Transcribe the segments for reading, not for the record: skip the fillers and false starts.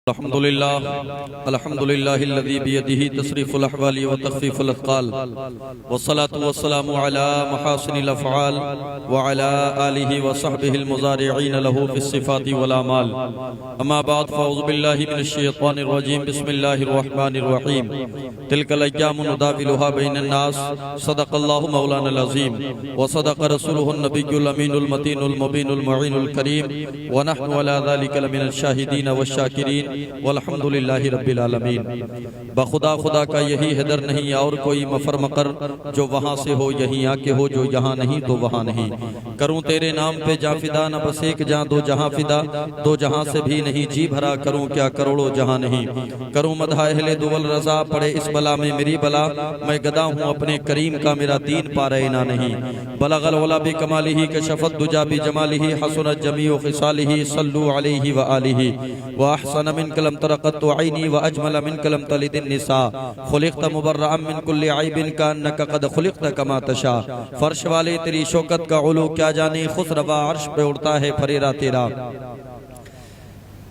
الحمد لله الذي بيده تصريف الأحوال وتخفيف الأثقال والصلاة والسلام على محاسن الأفعال وعلى آله وصحبه المزارعين له في الصفات والأعمال أما بعد فأعوذ بالله من الشيطان الرجيم بسم الله الرحمن الرحيم تلك الأيام نداولها بين الناس صدق الله مولانا العظيم وصدق رسوله النبي الأمين المتين المبين المعين الكريم ونحن على ذلك لمن الشاهدين والشاكرين والحمدللہ رب العالمین۔ بخدا خدا کا یہی حیدر نہیں اور کوئی مفر مقر، جو وہاں سے ہو یہیں آ کے ہو، جو یہاں نہیں تو وہاں نہیں۔ کروں تیرے نام پہ جاں فدا، نہ بس ایک جاں دو جہاں فدا، دو جہاں سے بھی نہیں جی بھرا، کروں کیا کروڑوں جہاں نہیں۔ کروں مدح اہل دول رضا، پڑے اس بلا میں میری بلا، میں گدا ہوں اپنے کریم کا، میرا دین پا رہنا نہیں۔ بلغ العلا بکمالہ کشفت دجا بجمالہ، حسنت جمیع خصالہ، صلو علیہ وآلہ۔ واحسن من کلم ترقت عینی واجمل من کلم تلد النساء، خلقت مبرعا من کل عیب کانک قد خلقت کما تشاء۔ فرش والے تیری شوکت کا علو کیا جانے، خسروا عرش پہ اڑتا ہے پھریرا تیرا۔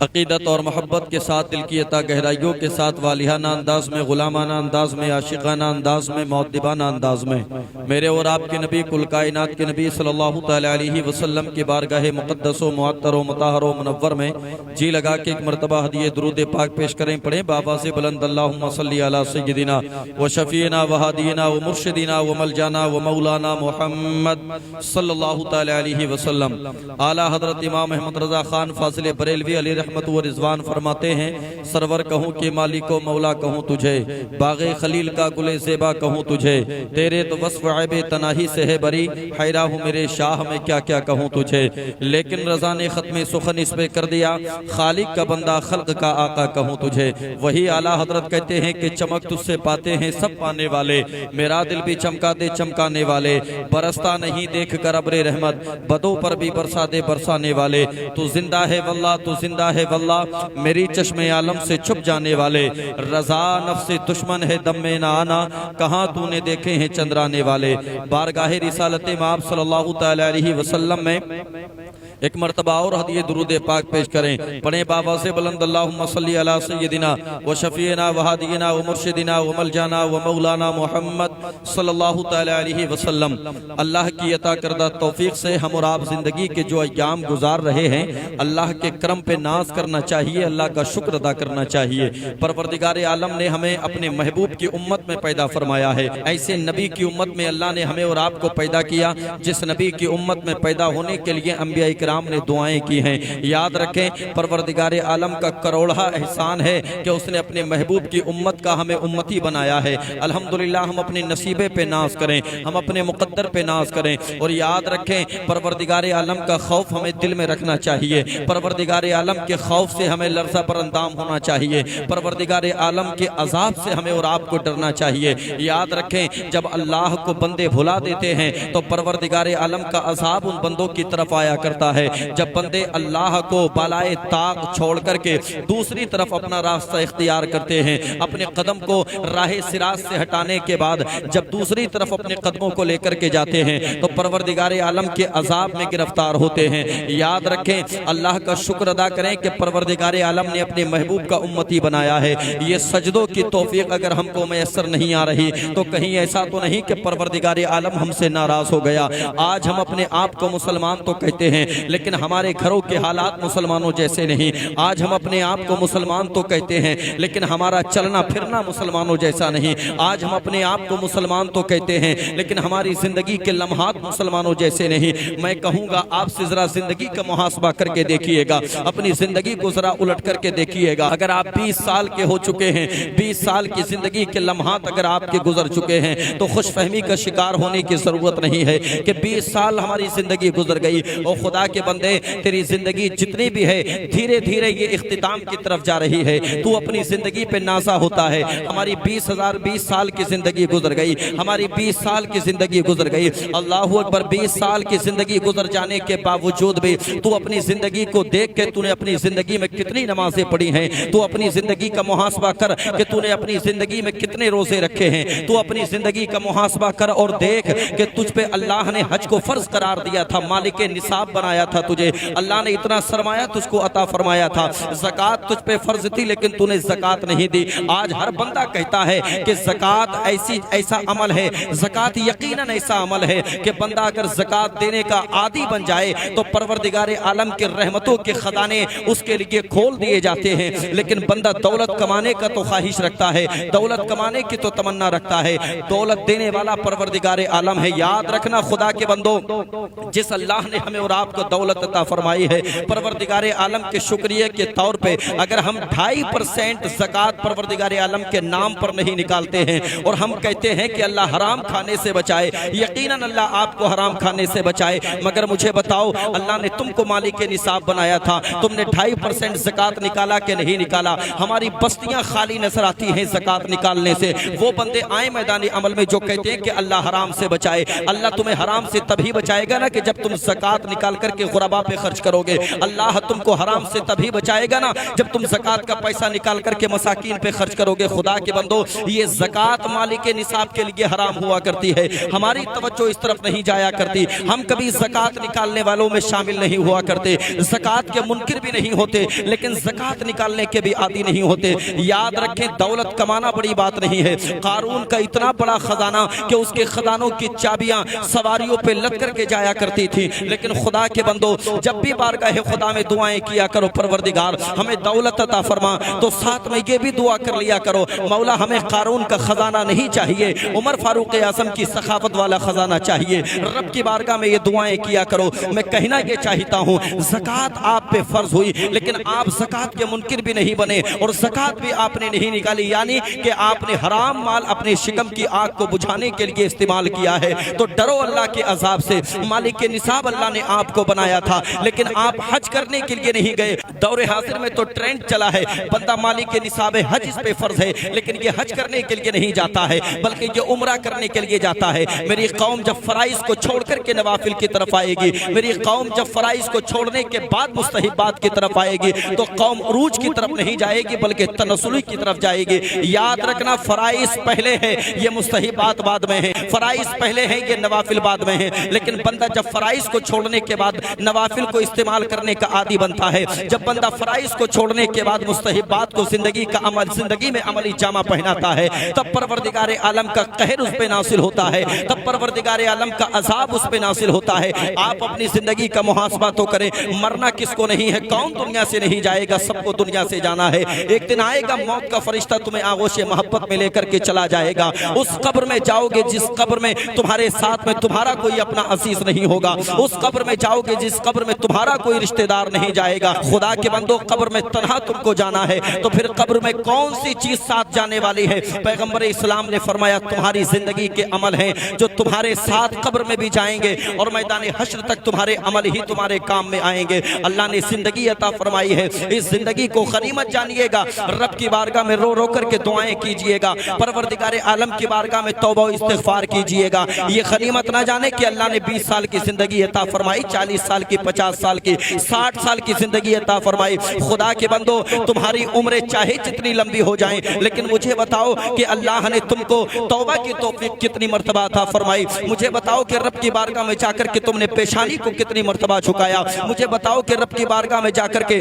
عقیدت اور محبت کے ساتھ، دل کی عطا گہرائیوں کے ساتھ، والہانہ انداز میں، غلامانہ انداز میں، عاشقانہ انداز میں، مؤدبانہ انداز میں، میرے اور آپ کے نبی، کل کائنات کے نبی صلی اللہ تعالی علیہ وسلم کی بارگاہ مقدس و معطر و مطہر و منور میں جی لگا کے ایک مرتبہ ہدیہ درود پاک پیش کریں، پڑھیں بابا سے بلند اللہم صلی علی سیدنا و شفیعنا و ہادینا و مرشدنا و ملجانا و مولانا محمد صلی اللہ تعالی علیہ وسلم۔ اعلیٰ حضرت امام احمد رضا خان فاضل بریلوی علیہ رحمت و رضوان فرماتے ہیں، سرور کہوں کہ مالک و مولا کہوں تجھے، باغ خلیل کا گل زیبا کہوں تجھے، تیرے تو وصف عیب تناہی سے ہے بری، حیرہ ہوں میرے شاہ میں کیا کیا کہوں تجھے۔ لیکن رضا نے ختم سخن اس پہ کر دیا، خالق کا بندہ خلق کا آقا کہوں تجھے۔ وہی اعلیٰ حضرت کہتے ہیں کہ چمک تجھ سے پاتے ہیں سب پانے والے، میرا دل بھی چمکا دے چمکانے والے، برستا نہیں دیکھ کر ابر رحمت، بدوں پر بھی برسا دے برسانے والے۔ تو زندہ ہے واللہ، تو زندہ ہے واللہ، میری چشم عالم سے چھپ جانے والے، رضا نفس دشمن ہے دم میں نہ آنا، کہاں تو نے دیکھے ہیں چندرانے والے۔ بارگاہ رسالت مآب صلی اللہ تعالی علیہ وسلم میں ایک مرتبہ اور ہدیہ درود پاک پیش کریں، پڑھیں بابا سے بلند اللہم صلی علی سیدنا و شفیعنا و ہادینا و مرشدنا و ملجانا و مولانا محمد صلی اللہ تعالی علیہ وسلم۔ اللہ کی عطا کردہ توفیق سے ہم اور آپ زندگی کے جو ایام گزار رہے ہیں، اللہ کے کرم پہ ناز کرنا چاہیے، اللہ کا شکر ادا کرنا چاہیے۔ پروردگار عالم نے ہمیں اپنے محبوب کی امت میں پیدا فرمایا ہے، ایسے نبی کی امت میں اللہ نے ہمیں اور آپ کو پیدا کیا جس نبی کی امت میں پیدا ہونے کے لیے انبیاء کرام نے دعائیں کی ہیں۔ یاد رکھیں پروردگار عالم کا کروڑہ احسان ہے کہ اس نے اپنے محبوب کی امت کا ہمیں امتی بنایا ہے۔ الحمدللہ ہم اپنے نصیبے پہ ناز کریں، ہم اپنے مقدر پہ ناز کریں، اور یاد رکھیں پروردگار عالم کا خوف ہمیں دل میں رکھنا چاہیے، پروردگار عالم کے خوف سے ہمیں لرزہ پر اندام ہونا چاہیے، پروردگار عالم کے عذاب سے ہمیں اور آپ کو ڈرنا چاہیے۔ یاد رکھیں جب اللہ کو بندے بھلا دیتے ہیں تو پروردگار عالم کا عذاب ان بندوں کی طرف آیا کرتا ہے۔ جب بندے اللہ کو بالائے طاق چھوڑ کر کے دوسری طرف اپنا راستہ اختیار کرتے ہیں، اپنے قدم کو راہ صراط سے ہٹانے کے بعد جب دوسری طرف اپنے قدموں کو لے کر کے جاتے ہیں تو پروردگار عالم کے عذاب میں گرفتار ہوتے ہیں۔ یاد رکھیں اللہ کا شکر ادا کریں کہ پروردگار عالم نے اپنے محبوب کا امتی بنایا ہے۔ یہ سجدوں کی توفیق اگر ہم کو میسر نہیں آ رہی تو کہیں ایسا تو نہیں کہ پروردگار عالم ہم سے ناراض ہو گیا۔ آج ہم اپنے آپ کو مسلمان تو کہتے ہیں لیکن ہمارے گھروں کے حالات مسلمانوں جیسے نہیں۔ آج ہم اپنے آپ کو مسلمان تو کہتے ہیں لیکن ہمارا چلنا پھرنا مسلمانوں جیسا نہیں۔ آج ہم اپنے آپ کو مسلمان تو کہتے ہیں لیکن ہماری زندگی کے لمحات مسلمانوں جیسے نہیں۔ میں کہوں گا آپ سے ذرا زندگی کا محاسبہ کر کے دیکھیے گا، اپنی زندگی کو ذرا الٹ کر کے دیکھیے گا۔ اگر آپ 20 سال کے ہو چکے ہیں، 20 سال کی زندگی کے لمحات اگر آپ کے گزر چکے ہیں تو خوش فہمی کا شکار ہونے کی ضرورت نہیں ہے کہ 20 سال ہماری زندگی گزر گئی۔ اور خدا کے بندے تیری زندگی جتنی بھی ہے دھیرے دھیرے یہ اختتام کی طرف جا رہی ہے، تو اپنی زندگی پہ نازا ہوتا ہے۔ ہماری 20 سال کی زندگی گزر گئی، ہماری 20 سال کی زندگی گزر گئی۔ اللہ اکبر، 20 سال کی زندگی گزر جانے کے باوجود بھی تو اپنی زندگی کو دیکھ کے تو نے اپنی زندگی میں کتنی نمازیں پڑھی ہیں، تو اپنی زندگی کا محاسبہ کر کہ تو نے اپنی زندگی میں کتنے روزے رکھے ہیں، تو اپنی زندگی کا محاسبہ کر اور دیکھ کہ تجھ پہ اللہ نے حج کو فرض قرار دیا تھا، مالک نصاب بنایا تھا تجھے، اللہ نے اتنا سرمایہ تجھ کو عطا فرمایا تھا، زکوٰۃ تجھ پہ فرض تھی لیکن تو نے زکوٰۃ نہیں دی۔ آج ہر بندہ کہتا ہے کہ زکوٰۃ ایسا عمل ہے، زکوٰۃ یقیناً ایسا عمل ہے کہ بندہ اگر زکوٰۃ دینے کا عادی بن جائے تو پروردگار عالم کے رحمتوں کے خزانے اس کے لیے کھول دیے جاتے ہیں۔ لیکن بندہ دولت کمانے کا تو خواہش رکھتا ہے، دولت کمانے کی تو تمنا رکھتا ہے، دولت دینے والا پروردگار عالم ہے۔ یاد رکھنا خدا کے بندو، جس اللہ نے ہمیں اور آپ کو دولت عطا فرمائی ہے، پروردگار عالم کے شکریہ کے طور پہ اگر ہم 2.5% زکوٰۃ پروردگار عالم کے نام پر نہیں نکالتے ہیں اور ہم کہتے ہیں کہ اللہ حرام کھانے سے بچائے، یقیناً اللہ آپ کو حرام کھانے سے بچائے، مگر مجھے بتاؤ اللہ نے تم کو مالک نصاب بنایا تھا، تم نے 2.5% زکوٰۃ نکالا کہ نہیں نکالا؟ ہماری بستیاں خالی نظر آتی ہیں زکوٰۃ نکالنے سے۔ وہ بندے آئیں میدان عمل میں جو کہتے ہیں کہ اللہ حرام سے بچائے، اللہ تمہیں حرام سے تبھی بچائے گا نا کہ جب تم زکوٰۃ نکال کر کے غربا پہ خرچ کرو گے، اللہ تم کو حرام سے تبھی بچائے گا نا جب تم زکوٰۃ کا پیسہ نکال کر کے مساکین پہ خرچ کرو گے۔ خدا کے بندو، یہ زکوٰۃ مالک نصاب کے لیے حرام ہوا کرتی ہے، ہماری توجہ اس طرف نہیں جایا کرتی، ہم کبھی زکوٰۃ نکالنے والوں میں شامل نہیں ہوا کرتے، زکوٰۃ کے منکر بھی نہیں ہوتے لیکن زکوٰۃ نکالنے کے بھی عادی نہیں ہوتے۔ یاد رکھیں دولت کمانا بڑی بات نہیں ہے، قارون کا اتنا بڑا خزانہ کہ اس کے خزانوں کی چابیاں سواریوں پہ لد کر کے جایا کرتی تھی، لیکن خدا کے بندو جب بھی بارگاہ خدا میں دعائیں کیا کرو پروردگار ہمیں دولت عطا فرما، تو ساتھ میں یہ بھی دعا کر لیا کرو مولا ہمیں قارون کا خزانہ نہیں چاہیے، عمر فاروق اعظم کی سخاوت والا خزانہ چاہیے۔ رب کی بارگاہ میں یہ دعائیں کیا کرو۔ میں کہنا یہ چاہتا ہوں زکوٰۃ آپ پہ فرض ہوئی لیکن آپ زکوٰۃ کے منکر بھی نہیں بنے اور زکوٰۃ بھی آپ نے نہیں نکالی، یعنی کہ آپ نے حرام مال اپنے شکم کی آگ کو بجھانے کے لیے استعمال کیا ہے۔ تو ڈرو اللہ کے عذاب سے، مالک نصاب اللہ نے آپ کو بنایا تھا لیکن آپ حج کرنے کے لیے نہیں گئے۔ دور حاضر میں تو ٹرینڈ چلا ہے بندہ مالک نصاب حج اس پہ فرض ہے لیکن یہ حج کرنے کے لیے نہیں جاتا ہے بلکہ یہ عمرہ کرنے کے لیے جاتا ہے۔ میری قوم جب فرائض کو چھوڑ کر کے نوافل کی طرف آئے گی، میری قوم جب فرائض کو چھوڑنے کے بعد مستحبات کی طرف آئے گی تو قوم عروج کی طرف نہیں جائے گی بلکہ تنزلی کی طرف جائے گی۔ یاد رکھنا فرائض پہلے ہے، یہ مستحبات بعد میں ہیں، فرائض پہلے ہیں، یہ نوافل بعد میں ہیں۔ لیکن بندہ جب فرائض کو چھوڑنے کے بعد نوافل کو استعمال کرنے کا عادی بنتا ہے، جب بندہ فرائض کو چھوڑنے کے بعد مستحبات کو زندگی میں عملی جامہ پہناتا ہے، تب پروردگار عالم کا قہر اس پہ نازل ہوتا ہے، تب پروردگار عالم کا عذاب اس پہ نازل ہوتا ہے۔ آپ اپنی زندگی کا محاسبہ تو کریں، مرنا کس کو نہیں ہے، کون دنیا سے نہیں جائے گا، سب کو دنیا سے جانا ہے۔ ایک دن آئے گا موت کا فرشتہ تمہیں آغوش محبت میں لے کر کے چلا جائے گا، اس قبر میں جاؤ گے جس قبر میں تمہارے ساتھ میں تمہارا کوئی اپنا عزیز نہیں ہوگا، اس قبر میں جاؤ گے جس قبر میں تمہارا کوئی رشتہ دار نہیں جائے گا۔ خدا کے بندو قبر میں تنہا تم کو جانا ہے تو پھر قبر میں کون سی چیز ساتھ جانے والی ہے؟ پیغمبر اسلام نے فرمایا تمہاری زندگی کے عمل ہیں جو تمہارے ساتھ قبر میں بھی جائیں گے اور میدان حشر تک تمہارے عمل ہی تمہارے کام میں آئیں گے۔ اللہ نے زندگی عطا فرمائی ہے، اس زندگی کو غنیمت جانیے گا، رب کی بارگاہ میں رو رو کر کے دعائیں کیجئے گا، پروردگار عالم کی بارگاہ میں توبہ و استغفار کیجئے گا۔ یہ غنیمت نہ جانے کہ اللہ نے 20 سال کی زندگی عطا فرمائی، 40 سال کی، 50 سال کی، 60 سال کی زندگی عطا فرمائی۔ خدا کے بندو تمہاری عمریں چاہے جتنی لمبی ہو جائیں لیکن مجھے بتاؤ کہ اللہ نے تم کو توبہ کی توفیق کتنی مرتبہ عطا فرمائی؟ مجھے بتاؤ کہ رب کی بارگاہ میں جا کر کے تم نے پیشانی کو کتنی مرتبہ جھکایا؟ مجھے بتاؤ کہ رب کی بارگاہ میں جا کر کے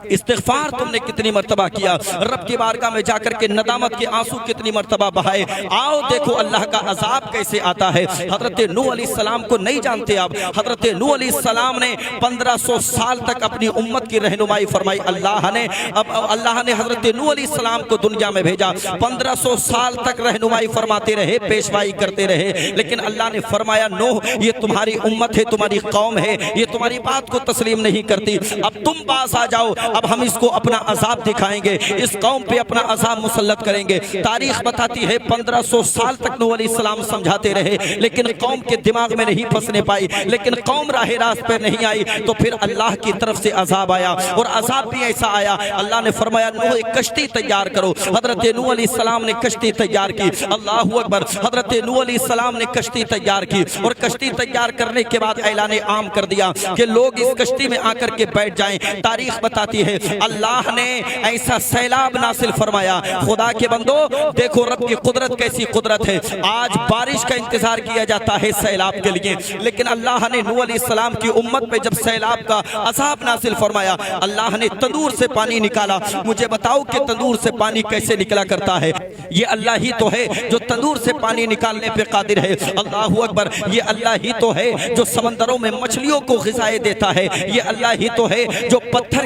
استغفار تم نے کتنی مرتبہ کیا؟ رب کی بارگاہ میں جا کر کے ندامت کے آنسو کتنی مرتبہ بہائے؟ آؤ دیکھو اللہ کا عذاب کیسے آتا ہے۔ حضرت نوح علیہ السلام کو نہیں جانتے آپ؟ حضرت نوح علیہ السلام نے 1500 سال تک اپنی امت کی رہنمائی فرمائی۔ اللہ نے حضرت نوح علیہ السلام کو دنیا میں بھیجا، 1500 سال تک رہنمائی فرماتے رہے، پیشوائی کرتے رہے، لیکن اللہ نے فرمایا نوح یہ تمہاری امت ہے، تمہاری قوم ہے، یہ تمہاری بات کو تسلیم نہیں کرتی، اب تم پاس آ جاؤ، اب ہم اس کو اپنا عذاب دکھائیں گے، اس قوم پہ اپنا عذاب مسلط کریں گے۔ تاریخ بتاتی ہے 1500 سال تک نوح علیہ السلام سمجھاتے رہے لیکن قوم کے دماغ میں نہیں پھنسنے پائی، لیکن قوم راہ راست پر نہیں آئی تو پھر اللہ کی طرف سے عذاب آیا، اور عذاب بھی ایسا آیا اللہ نے فرمایا نوح ایک کشتی تیار کرو۔ حضرت نوح علیہ السلام نے کشتی تیار کی، اللہ اکبر، حضرت نوح علیہ السلام نے کشتی تیار کی اور کشتی تیار کرنے کے بعد اعلان عام کر دیا کہ لوگ اس کشتی میں آ کر کے بیٹھ جائیں، تاریخ بتاتی ہے اللہ نے ایسا سیلاب نازل فرمایا۔ خدا کے بندو دیکھو رب کی قدرت کیسی قدرت ہے، آج بارش کا انتظار کیا جاتا ہے سیلاب کے لیے، لیکن اللہ نے نوح علیہ السلام کی امت پہ جب سیلاب کا عذاب نازل فرمایا اللہ نے تندور سے پانی نکالا۔ مجھے بتاؤ کہ تندور سے پانی کیسے نکلا کرتا ہے؟ یہ اللہ ہی تو ہے جو تندور سے پانی نکالنے پہ قادر ہے۔ اللہ اکبر، یہ اللہ ہی تو ہے جو سمندروں میں مچھلیوں کو غذائیں دیتا ہے۔ یہ اللہ ہی تو ہے جو پتھر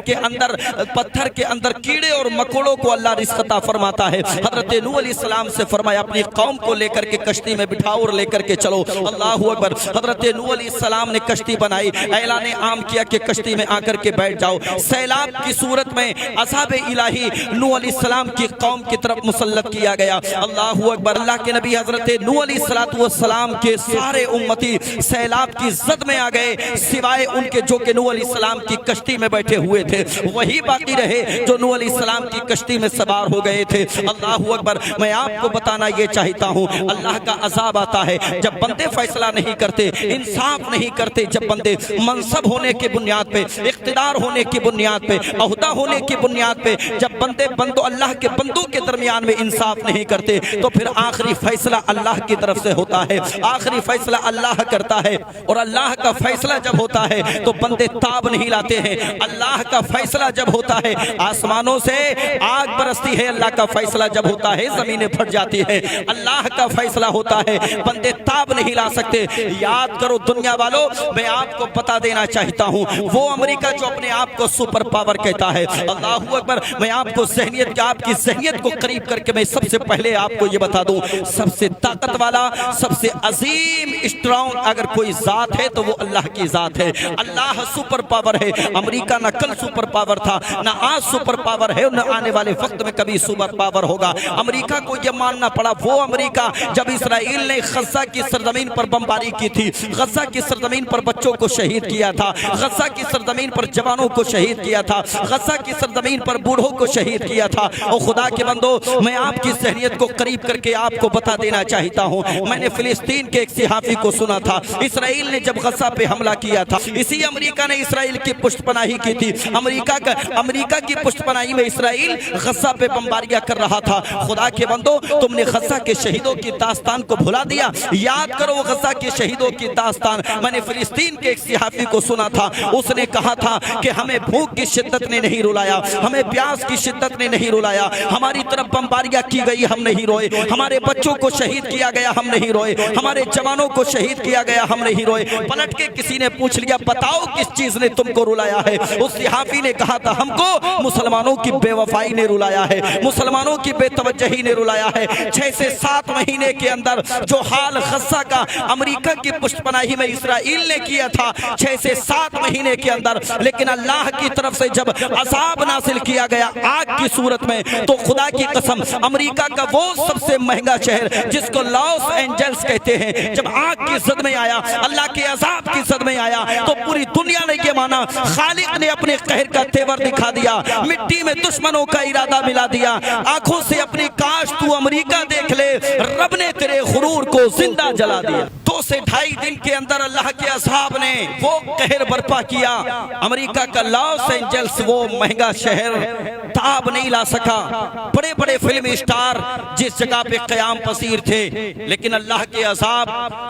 کے اندر کیڑے اور مکوڑوں کو اللہ رزق عطا فرماتا ہے۔ حضرت نوح علیہ السلام سے فرمایا اپنی قوم کو لے کر کے کشتی میں بٹھاؤ اور لے کر کے چلو۔ اللہ اکبر، حضرت نوح علیہ السلام نے کشتی بنائی، اعلان عام کیا کہ کشتی میں آ کر کے بیٹھ جاؤ۔ سیلاب کی صورت میں عذاب الہی نوح علیہ السلام کی قوم کی طرف مسلط کیا گیا۔ اللہ اکبر، اللہ کے نبی حضرت نوح علیہ السلام کے سارے امتی سیلاب کی زد میں آ گئے، سوائے ان کے جو کہ نوح علیہ السلام کی کشتی میں بیٹھے ہوئے تھے، وہی باقی رہے جو نوح علیہ السلام کی کشتی میں سوار ہو گئے تھے۔ اللہ اکبر، میں آپ کو بتانا یہ چاہتا ہوں اللہ کا عذاب آتا ہے جب بندے فیصلہ نہیں کرتے، انصاف نہیں کرتے، جب بندے منصب ہونے کی بنیاد پہ، اقتدار ہونے کی بنیاد پہ، عہدہ ہونے کی بنیاد پہ جب اللہ کے بندوں کے درمیان میں انصاف نہیں کرتے تو پھر آخری فیصلہ اللہ کی طرف سے ہوتا ہے، آخری فیصلہ اللہ کرتا ہے۔ اور اللہ کا فیصلہ جب ہوتا ہے تو بندے تاب نہیں لاتے ہیں۔ اللہ کا فیصلہ جب ہوتا ہے آسمانوں سے آگ برستی ہے، اللہ کا فیصلہ جب ہوتا ہے زمینیں پھٹ جاتی ہیں۔ اللہ کا فیصلہ ہوتا ہے بندے تاب نہیں لا سکتے۔ یاد کرو دنیا والوں، میں آپ کو بتا دینا چاہتا ہوں وہ امریکہ جو اپنے آپ کو سپر پاور کہتا ہے، اللہ اکبر، میں آپ کو آپ کی ذہنیت کو قریب کر کے میں سب سے پہلے آپ کو یہ بتا دوں سب سے طاقت والا، سب سے عظیم اسٹرانگ اگر کوئی ذات ہے تو وہ اللہ کی ذات ہے۔ اللہ سپر پاور ہے۔ امریکہ نہ کل سپر پاور تھا، نہ آج سپر پاور ہے، نہ آنے والے وقت میں کبھی سپر پاور ہوگا۔ امریکہ کو یہ ماننا پڑا، وہ امریکہ جب اسرائیل نے غزہ کی سرزمین پر بمباری کی تھی، غزہ کی سرزمین پر بچوں کو شہید کیا تھا، غزہ کی سرزمین پر جوانوں کو شہید کیا تھا، غزہ کی سرزمین پر بوڑھوں کو شہید کیا تھا۔ اور خدا کے بندو، میں آپ کی ذہنیت کو قریب کر کے آپ کو بتا دینا چاہتا ہوں، میں نے فلسطین کے ایک صحافی کو سنا تھا، اسرائیل نے جب غزہ پہ حملہ کیا تھا اسی امریکہ نے اسرائیل کی پشت پناہی کی تھی، امریکہ کی پشت پناہی میں اسرائیل غزہ پہ بمباریاں کر رہا تھا۔ خدا کے بندو، تم نے غزہ کے شہیدوں کی داستان کو بھلا دیا۔ یاد کرو غزہ کے شہیدوں کی داستان۔ میں نے فلسطین کے ایک صحافی کو سنا تھا، اس نے کہا تھا کہ ہمیں بھوک کی شدت نے نہیں رلایا، ہمیں پیاس کی شدت نے نہیں رلایا، ہماری طرف بمباریاں کی گئی ہم نہیں روئے، ہمارے بچوں کو شہید کیا گیا ہم نہیں روئے، ہمارے جوانوں کو شہید کیا گیا ہم نہیں روئے۔ پلٹ کے کسی نے پوچھ لیا بتاؤ کس چیز نے تم کو رلایا ہے؟ اس صحافی نے کہا تھا ہم کو مسلمانوں کی بے وفائی نے رلایا ہے، مسلمانوں کی بے توجہی نے رلایا ہے۔ 6 سے 7 مہینے کے اندر جو حال غزہ کا امریکہ کی پشت پناہی میں اسرائیل نے کیا تھا 6 سے 7 مہینے کے اندر، لیکن اللہ کی طرف سے جب عذاب نازل کیا گیا آگ کی صورت میں تو خدا کی قسم امریکہ کا وہ سب سے مہنگا شہر جس کو لاس اینجلس کہتے ہیں، جب آگ کی زد میں آیا، اللہ کے عذاب کی زد میں آیا تو پوری دنیا نے یہ مانا خالق نے اپنے قہر کا تیور دکھا دیا، مٹی میں دشمنوں کا ارادہ ملا دیا۔ آنکھوں سے اپنی کاش تو امریکہ دیکھ لے، رب نے تیرے غرور کو زندہ جلا دیا۔ 2 سے 2.5 دن کے اندر اللہ کے عذاب نے وہ قہر برپا کیا۔ امریکہ کا لاس اینجلس وہ مہنگا شہر تاب نہیں لا سکا۔ بڑے بڑے فلمی اسٹار جس جگہ پہ قیام پذیر تھے، لیکن اللہ کے عذاب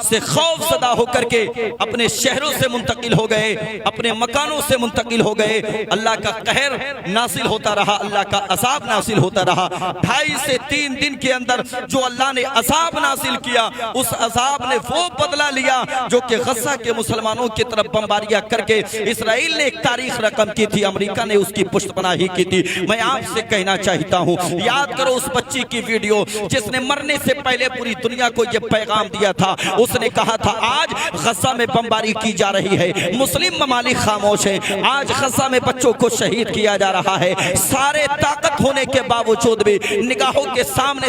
سے خوف زدہ ہو کر کے اپنے شہروں سے منتقل ہو گئے، اپنے مکانوں سے منتقل ہو گئے۔ اللہ کا قہر نازل ہوتا رہا، اللہ کا عذاب نازل ہوتا رہا۔ 2.5 سے 3 دن کے اندر جو اللہ نے عذاب نازل کیا، اس عذاب نے وہ بدلہ لیا جو کہ غزہ کے مسلمانوں کی طرف بمباریاں کر کے اسرائیل نے ایک تاریخ رقم کی تھی، امریکہ نے اس کی پشت پناہی کی تھی۔ میں آپ سے کہنا چاہتا ہوں یاد کرو اس بچی کی ویڈیو جس نے مرنے سے پہلے پوری دنیا کو یہ پیغام دیا تھا۔ اس نے کہا تھا آج غزہ میں بمباری کی جا رہی ہے، مسلم ممالک خاموش ہیں، آج غزہ میں بچوں کو شہید کیا جا رہا ہے، سارے طاقت ہونے کے باوجود بھی نگاہوں کے سامنے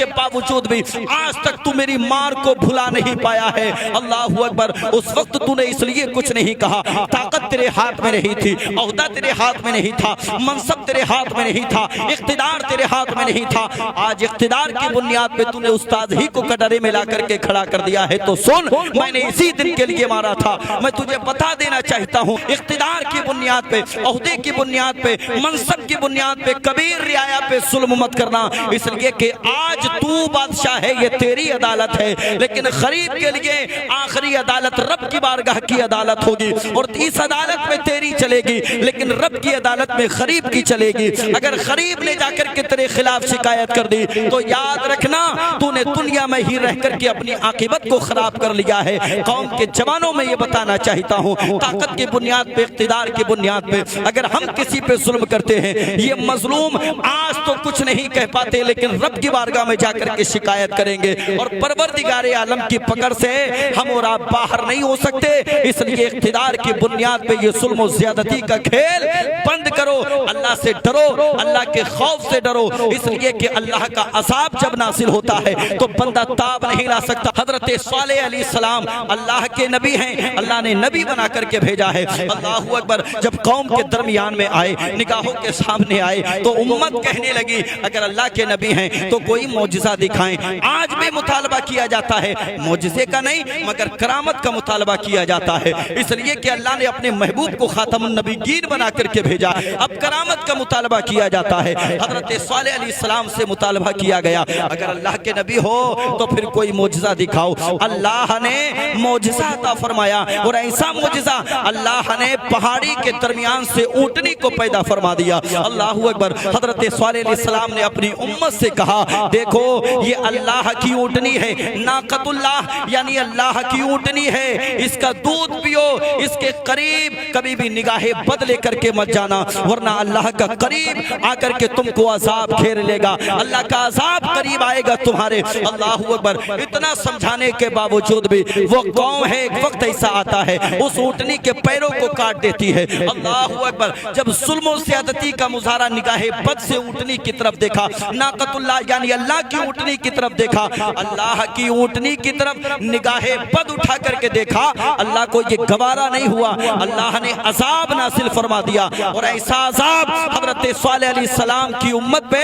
کے باوجود بھی آج تک تو میری مار کو بھلا نہیں پایا ہے۔ اللہ اکبر، اس وقت تو نے اس لیے کچھ نہیں کہا، طاقت تیرے ہاتھ میں نہیں تھی، عہدہ تیرے ہاتھ میں نہیں تھا، منصب تیرے ہاتھ میں نہیں تھا، اقتدار تیرے ہاتھ میں نہیں تھا۔ آج اقتدار کی بنیاد پہ تو نے استاد ہی کو کٹرے میں لا کر کے کھڑا کر دیا ہے، تو سن، میں نے اسی دن کے لیے مارا تھا۔ میں تجھے بتا دینا چاہتا ہوں، اقتدار کی بنیاد پہ، عہدے کی بنیاد پہ، منصب کی بنیاد پہ، کبیر رعایا پہ ظلم مت کرنا، اس لیے کہ آج تو بادشاہ ہے، یہ تیری عدالت ہے، لیکن غریب کے لیے آخری عدالت رب کی بارگاہ کی عدالت ہوگی، اور اس عدالت میں تیری چلے گی، لیکن رب کی عدالت میں غریب کی چلے گی۔ اگر غریب نے جا کر کے تیرے خلاف شکایت کر دی تو یاد رکھنا، تو نے دنیا میں ہی رہ کر کے اپنی عاقبت کو خراب کر لیا ہے۔ قوم کے جوانوں میں یہ بتانا چاہتا ہوں، طاقت کی بنیاد پہ، اقتدار کی بنیاد پہ اگر ہم کسی پہ ظلم کرتے ہیں، یہ مظلوم آج تو کچھ نہیں کہہ پاتے، لیکن رب کی بارگاہ میں جا کر کے شکایت کریں گے، اور پروردگار عالم کی پکڑ سے ہم اور آپ باہر نہیں ہو سکتے۔ اس لیے اقتدار کی بنیاد پہ یہ ظلم و زیادتی کا کھیل بند کرو، اللہ سے ڈرو، اللہ کے خوف سے ڈرو، اس لیے کہ اللہ کا عذاب جب نازل ہوتا ہے تو بندہ تاب نہیں لا سکتا۔ حضرت صالح علیہ السلام اللہ کے نبی ہیں، اللہ نے نبی بنا کر کے بھیجا ہے۔ اللہ اکبر، جب قوم کے درمیان میں آئے، نگاہوں کے سامنے آئے، تو امت کہنے لگی اگر اللہ کے نبی ہیں تو کوئی معجزہ دکھائیں۔ آج بھی مطالبہ کیا جاتا ہے، معجزے کا نہیں مگر کرامت کا مطالبہ کیا جاتا ہے، اس لیے کہ اللہ نے اپنے محبوب کو خاتم النبیین بنا کر کے بھیجا، اب کرامت کا مطالبہ کیا جاتا ہے۔ حضرت صالح علیہ السلام سے مطالبہ کیا گیا اگر اللہ کے نبی ہو تو پھر کوئی معجزہ دکھاؤ۔ اللہ نے معجزہ عطا فرمایا، اور ایسا معجزہ اللہ نے پہاڑی کے درمیان سے اونٹنی کو پیدا فرما دیا۔ اللہ اکبر، حضرت صالح علیہ السلام نے اپنی امت سے کہا دیکھو یہ اللہ کی اونٹنی ہے، ناقۃ اللہ یعنی اللہ کی اونٹنی ہے، اس کا دودھ پیو، اس کے قریب کبھی بھی نگاہ بد لے کر کے مت جانا، ورنہ اللہ کا قریب آ کر کے تم کو عذاب گھیر لے گا، اللہ کا عذاب قریب آئے گا تمہارے۔ اللہ اکبر، اتنا سمجھانے کے باوجود بھی وہ قوم ہے، ایک وقت ایسا آتا ہے اس اونٹنی کے پیروں کو کاٹ دیتی ہے۔ اللہ اکبر، جب ظلم و زیادتی کا مظاہرہ نگاہ بد سے اونٹنی کی طرف دیکھا، ناقۃ اللہ یعنی اللہ کی اونٹنی کی طرف دیکھا، اللہ کی اونٹنی کی طرف نگاہ بد اٹھا کر کے دیکھا، اللہ کو یہ گوارا نہیں ہوا، اللہ نے عذاب نازل فرما دیا، اور ایسا عذاب حضرت صالح علیہ السلام کی امت پہ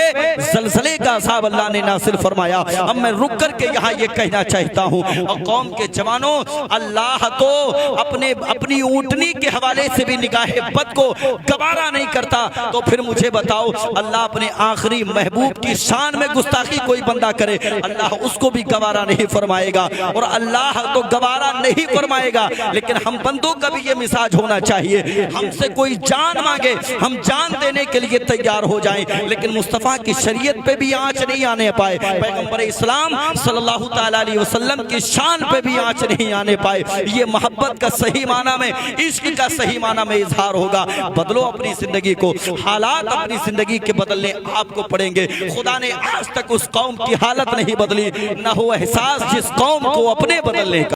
زلزلے کا عذاب اللہ نے نازل فرمایا۔ اب میں رک کر کے یہاں یہ کہنا چاہتا ہوں، اور قوم کے جوانوں، اللہ تو اپنی اونٹنی کے حوالے سے بھی نگاہ بد کو گوارا نہیں کرتا، تو پھر مجھے بتاؤ اللہ اپنے آخری محبوب کی شان میں گستاخی کوئی بندہ کرے، اللہ اس کو بھی گوارا نہیں فرمائے گا، اور اللہ تو گوارا نہیں فرمائے گا، لیکن ہم بندوں کا بھی یہ مزاج ہونا چاہیے، ہم سے کوئی جان مانگے ہم جان دینے کے لیے تیار ہو جائیں، لیکن مصطفیٰ کی شریعت پہ بھی آنچ نہیں آنے پائے، پیغمبر اسلام صلی اللہ تعالیٰ علیہ وسلم کی شان پہ بھی آنچ نہیں آنے پائے۔ یہ محبت کا صحیح معنی میں، عشق کا صحیح معنی میں اظہار ہوگا۔ بدلو اپنی زندگی کو، حالات اپنی زندگی کے بدلنے آپ کو پڑیں گے۔ خدا نے آج تک اس قوم کی حالت نہیں بدلی، نہ ہو احساس جس قوم کو اپنے بدلنے کا۔